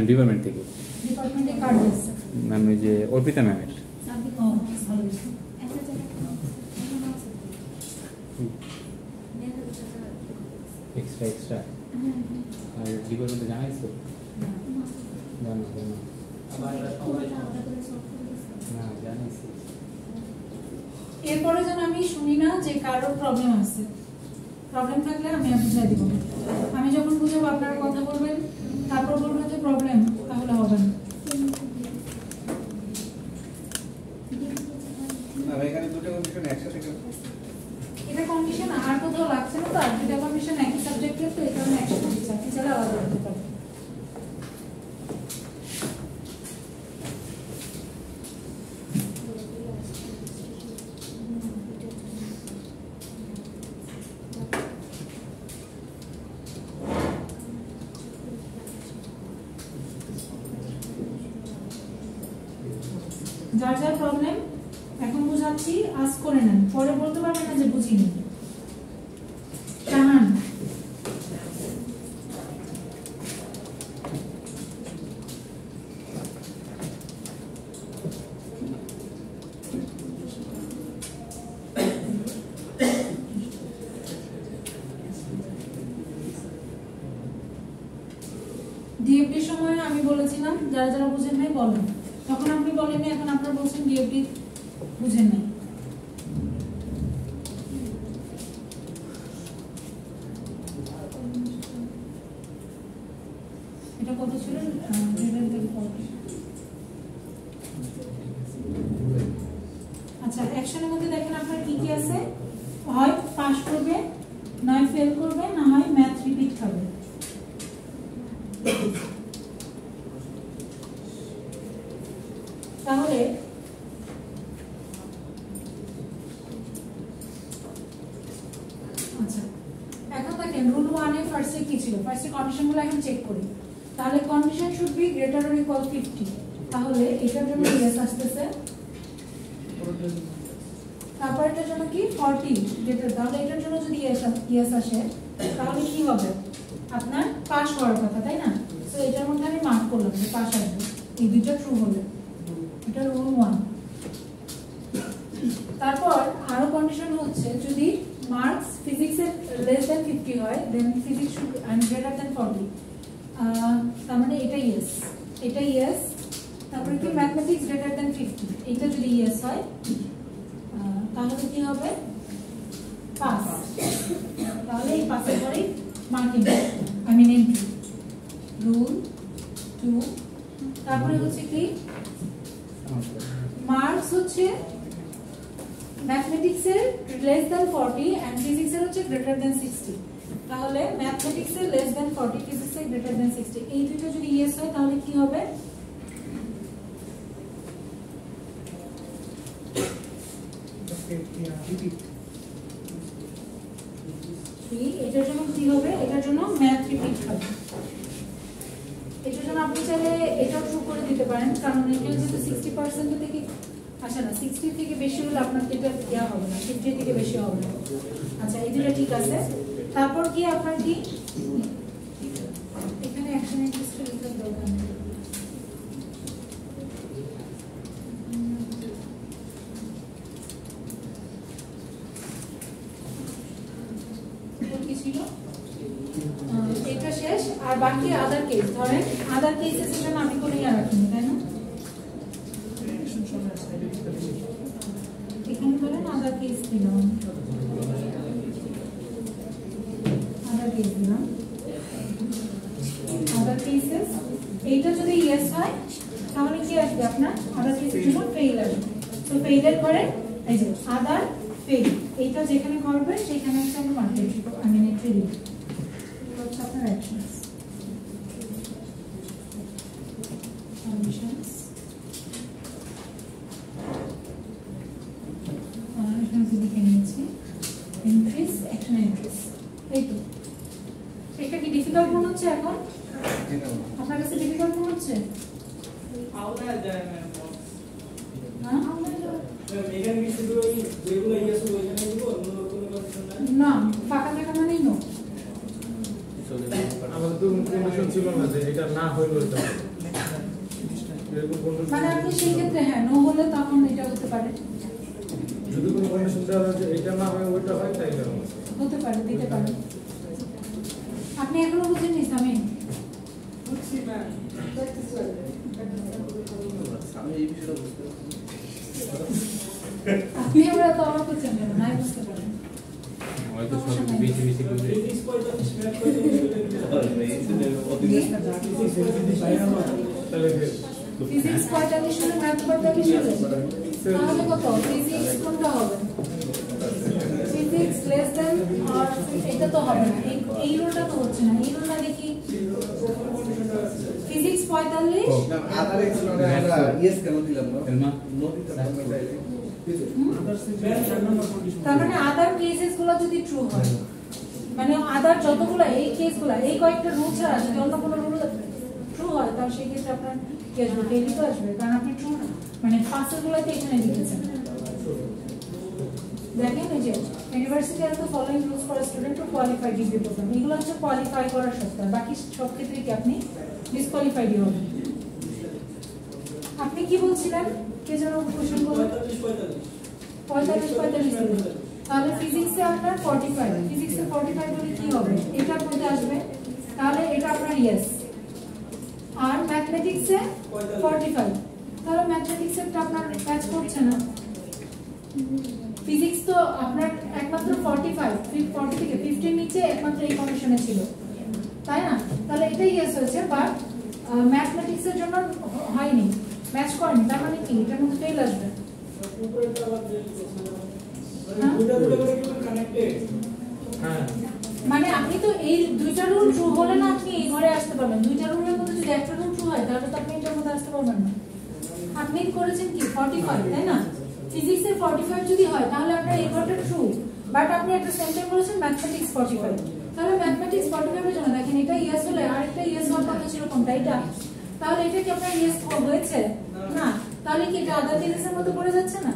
Department থেকে। ডিপার্টমেন্টে card দিয়েছে ম্যাম ওই যে অর্পিতা ম্যামের। এক্সট্রা এক্সট্রা আর ডিপার্টমেন্টে জানাইছো? জানো জানো না জানাইছি। এরপরে যেন আমি শুনি না যে কারোর প্রবলেম আছে। প্রবলেম থাকলে আমি বুঝাই দিব। আমি যখন বুঝাবো আপনারা কথা বলবেন, তারপর বলবেন যে প্রবলেম, তাহলে হবে না। এখানে দুটো কন্ডিশন একসাথে এটা কন্ডিশন আর কোথাও লাগছে না, তো আর দুটো কন্ডিশন একই সাবজেক্টের, তো এটা আমি একসাথে দিচ্ছি। আপনি চাইলে আলাদা করতে পারেন। যার যার প্রবলেম এখন বুঝাচ্ছি, আজ করে নেন, পরে বলতে পারবেন না যে বুঝিনি। কাহান ডিএফডির সময় আমি বলেছিলাম যারা যারা বুঝেন নাই বলেন, তখন আপনি বলেননি, এখন আপনারা বলছেন ডিএফডি বুঝেন নাই। এটা কত ছিল? আচ্ছা, অ্যাকশনের মধ্যে দেখেন আপনার কি কি আছে। হয় পাস করবে, নয় ফেল করবে, না হয় ম্যাথ রিপিট খাবে। তাহলে আচ্ছা, এখন দেখেন রুল 1 এ ফার্স্টে কি ছিল, ফার্স্টে কন্ডিশনগুলো এখন চেক করি। তাহলে condition should be greater or equal 50। তাহলে এটার জন্য ইয়েস আসতেছে, তারপর এটার জন্য কি 40 গ্রেটার। তাহলে এটার জন্য যদি ইয়েস আসে তাহলে কি হবে, আপনার পাস হওয়ার কথা, তাই না? তো এটার মধ্যে আমি মার্ক করলাম যে পাস আসবে, এই দুটো ট্রু হলে। এটা রুল 1। তারপর আরো কন্ডিশন হচ্ছে যদি মার্কস ফিজিক্সে লেস দ্যান 50 হয়, then physics should and greater than 40। তার মানে এটা ইয়েস, এটা ইয়েস। তারপরে কি ম্যাথমেটিক্স গ্রেটার দ্যান 50, এটা যদি ইয়েস হয় তাহলে কি হবে, পাস। তাহলে এই পাসের পরে marking, I mean entry. Rule 2। তারপরে হচ্ছে কি মার্কস হচ্ছে ম্যাথমেটিক্সের লেস দ্যান 40 এন্ড ফিজিক্সের হচ্ছে গ্রেটার দ্যান 60। তাহলে ম্যাথমেটিক্সের লেস দ্যান 40, ফিজিক্সের গ্রেটার দ্যান 60, এই দুটো যদি ইয়েস হয় তাহলে কি হবে, এটার জন্য কি হবে, এটার জন্য ম্যাথ রিপিট হবে। এটার জন্য আপনি চাইলে এটাও ট্রু করে দিতে পারেন, কারণ এটা যেহেতু 60% থেকে আসে না, 60 থেকে বেশি হলে আপনার এটা দেওয়া হবে না, 50 থেকে বেশি হবে না। আচ্ছা, এই দুটো ঠিক আছে। তারপর কি আপনার কি এখানে অ্যাকশন ইন্টারেস্ট লিখার দরকার নেই। এটা শেষ, আর বাকি আদার কেস। ধরেন আদার কেসের জন্য আমি কোনো ইয়া রাখিনি, তাই না? এখানে ধরেন আদার কেস দিলাম, আদার কেস দিলাম, আদার কেসেস। এইটা যদি ইয়েস হয় তাহলে কি আসবে, আপনার আদার কেসের জন্য ফেইল আসবে। তো ফেইলের পরে এই যে আদার ফেইল, এইটা যেখানে করবে সেখানে হচ্ছে আমরা মার্কেট আমি এন্ট্রি দিব। হচ্ছে আপনার অ্যাকশনস, কন্ডিশনস। এখানে লিখে নিয়েছি এন্ট্রিস, অ্যাকশন এন্ট্রিস। এই তো, এটা কি ডিফিকাল্ট মনে হচ্ছে এখন আপনার কাছে? ডিফিকাল্ট মনে হচ্ছে? না, ফাঁকা দেখা মানেই নো। তো কন্ডিশন ছিল না যে এটা না হইলো এটা এরকম condition মানে আপনি সেই ক্ষেত্রে হ্যাঁ নো হলে তখন এটা হতে পারে, যদি কোনো কন্ডিশন দেওয়া হয় যে এটা না হয় ওইটা হয় তাইলে হবে। হতে পারে, দিতে পারে। আপনি এখনো বুঝেননি সামিন? আমি এই বিষয়টা বুঝতে আপনি আমরা তো অবাক হচ্ছেন কেন? নাই বুঝতে পারেন। হয়তো সব বেশি বেশি বুঝে তাহলে ফিজিক্স 45 হলে ম্যাথ 45 হলে তাহলে কত? ফিজিক্স কোনটা হবে? ফিজিক্স লেস দেন আর এটা তো হবে না, এই রুলটা তো হচ্ছে না। এই রুলটা দেখি ফিজিক্স 45 আদার এক্সপ্লেনে আমরা ইয়েস কেন দিলাম না এলমা নদীতে তার মানে আদার কেসেস গুলো যদি ট্রু হয়, মানে আদার যতগুলো এই কেসগুলো এই কয়েকটা রুল ছাড়া যদি অন্য কোনো রুল ট্রু হয় তাহলে সেই ক্ষেত্রে আপনার কি আসবে? ফেলই তো আসবে, কারণ আপনি ট্রু না, মানে পাঁচের গুলোতে এখানে লিখেছেন। দেখেন এই যে university are the following rules for student to qualify degree program, এগুলো হচ্ছে কোয়ালিফাই করার শর্ত, বাকি সব ক্ষেত্রে কি আপনি ডিসকোয়ালিফাইড হবেন। আপনি কি বলছিলেন? কে যেন কোশ্চেন করলেন? 45 তাহলে ফিজিক্সে আপনার 45, ফিজিক্সে 45 বলে কি হবে? এটার মধ্যে আসবে, তাহলে এটা আপনার ইয়েস। আর ম্যাথমেটিক্সে 45, তাহলে ম্যাথমেটিক্সেরটা আপনার ম্যাচ করছে না। ফিজিক্স তো আপনার একমাত্র 45, 40 থেকে 50 নিচে একমাত্র এই কন্ডিশনে ছিল, তাই না? তাহলে এটাই ইয়েস হয়েছে, বাট ম্যাথমেটিক্সের জন্য হয়নি, ম্যাচ করেনি, তার মানে কি এটার মধ্যে ফেল আসবে। হ্যাঁ মানে আপনি তো এই দুইটা রুল ট্রু হলে না আপনি এই ঘরে আসতে পারবেন, দুইটা রুলের মধ্যে যদি একটা রুল ট্রু হয় তাহলে তো আপনি এটার মধ্যে আসতে পারবেন না। আপনি করেছেন কি 45, তাই না? ফিজিক্সের 45 যদি হয় তাহলে আপনার এই ঘরটা ট্রু, বাট আপনি একটা সেন্টেন্স বলেছেন ম্যাথমেটিক্স 45, তাহলে ম্যাথমেটিক্স 45 এর জন্য দেখেন এটা ইয়েস হলে আরেকটা ইয়েস হওয়ার কথা ছিল কোনটা? এটা। তাহলে এটা কি আপনার ইয়েস হয়েছে না? তাহলে কি এটা আদার কেসের মধ্যে পড়ে যাচ্ছে না?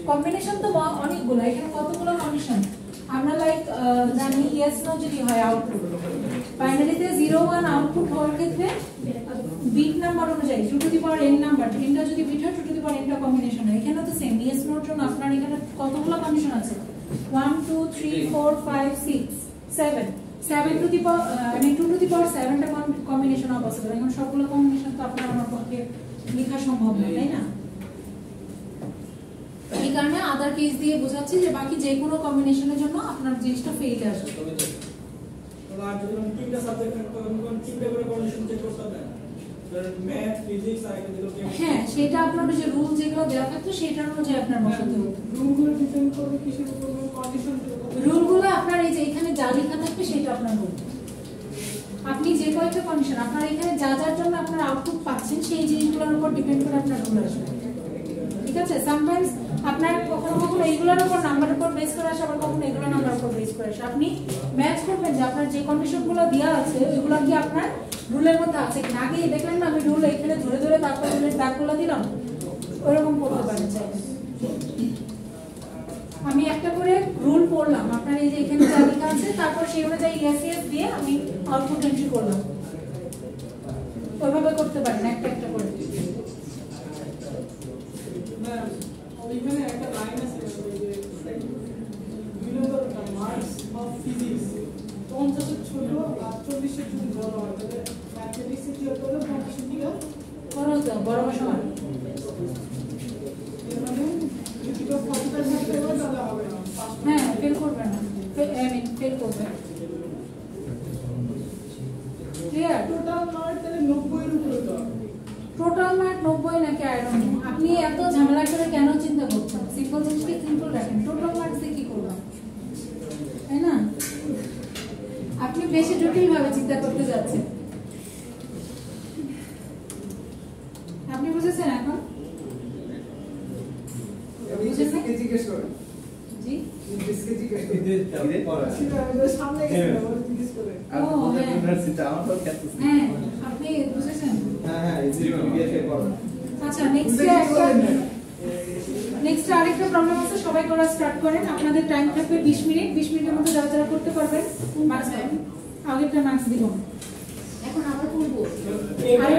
কম্বিনেশন তো অনেকগুলো, এখানে কতগুলো কন্ডিশন আমরা লাইক জানি ইয়েস নো যদি হয় আউটপুট, বাইনারিতে 0 1 আউটপুট হওয়ার ক্ষেত্রে বিট নাম্বার অনুযায়ী 2 to the power n number, তিনটা যদি বিট হয় 2 টু দি পাওয়ার n টা কম্বিনেশন হয়। এখানে তো সেম ইয়েস নোর জন্য আপনার এখানে কতগুলো কন্ডিশন আছে? 1 2 3 4 5 6 7 to the power I mean 2 to the power 7 টা কম্বিনেশন পসিবল। এখন সবগুলো কম্বিনেশন তো আপনার আমার পক্ষে লেখা সম্ভব না, তাই না? এই কারণে আদার কেস দিয়ে বোঝাচ্ছি যে বাকি যে কোনো কম্বিনেশনের জন্য আপনার জিনিসটা ফেল আসবে। আর যদি তিনটা সাবজেক্ট থাকতো তখন তিনটা করে কন্ডিশন চেক করতে হবে, ম্যাথ ফিজিক্স আর এটা দিলো হ্যাঁ, সেটা আপনার যে রুল যেগুলো দেওয়া থাকতো সেটার অনুযায়ী আপনার বসাতে হতো। রুলগুলো ডিপেন্ড করবে কিসের উপর? কন্ডিশন। রুলগুলো আপনার এই যে এখানে যা লেখা থাকবে সেটা আপনার রুল। আপনি যে কয়েকটা কন্ডিশন আপনার এখানে যা যার জন্য আপনার আউটপুট পাচ্ছেন সেই জিনিসগুলোর উপর ডিপেন্ড করে আপনার রুল আসবে, ঠিক আছে? সামটাইমস আপনার কখনো কখনো এইগুলোর উপর নাম্বারের উপর বেস করে আসে, আবার কখনো এগুলো নাম্বার উপর বেস করে আসে। আপনি ম্যাচ করবেন যে আপনার যে কন্ডিশনগুলো দেওয়া আছে ওইগুলো কি আপনার রুলের মধ্যে আছে কিনা। আগে দেখলেন না আমি রুল এখানে ধরে ধরে তারপর রুলের দাগগুলো দিলাম, ওইরকম করতে পারেন চাইলে। আমি একটা করে রুল পড়লাম, আপনার এই যে এখানে যা লেখা আছে তারপর সেই অনুযায়ী ইয়েস ইয়েস দিয়ে আমি আউটপুট এন্ট্রি করলাম, ওইভাবে করতে পারেন একটা একটা করে। ওইখানে একটা লাইন আছে যে below the marks of physics 50 এর ছোট আর 40 এর যদি বড় হয় তাহলে ম্যাথমেটিক্সে কি হবে? 50 এর দিকে বড় হতো, বড় সমান। মানে যদি 45 থাকে তাহলে হবে না। হ্যাঁ, ফেল করবে না, আই মিন ফেল করবে। ক্লিয়ার? টোটাল মার্ক তাহলে 90 এর উপরে তো টোটাল মার্ক 90 নাকি আই ডোন্ট নো। আপনি এত ঝামেলা করে কেন চিন্তা করছেন? সিম্পল জিনিসকে সিম্পল রাখেন। টোটাল মার্কস দিয়ে কি করবেন, তাই না? আপনি বেশি জটিল ভাবে চিন্তা করতে যাচ্ছেন। আপনি বুঝেছেন এখন? ডিসকে জিজ্ঞেস করেন। জি, ডিসকে জিজ্ঞেস করেন। সামনে গেছে জিজ্ঞেস করে। আর আমাদের ইউনিভার্সিটি আমার তো খ্যাত আছে। হ্যাঁ, আপনি বুঝেছেন? হ্যাঁ এই যে জিজ্ঞেস করেন। আচ্ছা, নেক্সট আরেকটা প্রবলেম আছে, সবাই করা স্টার্ট করেন। আপনাদের টাইম থাকবে 20 মিনিট, 20 মিনিটের মধ্যে যারা যারা করতে পারবেন মার্কস পাবেন। আগেরটা মার্কস দিব। এখন আবার পড়বো। এবার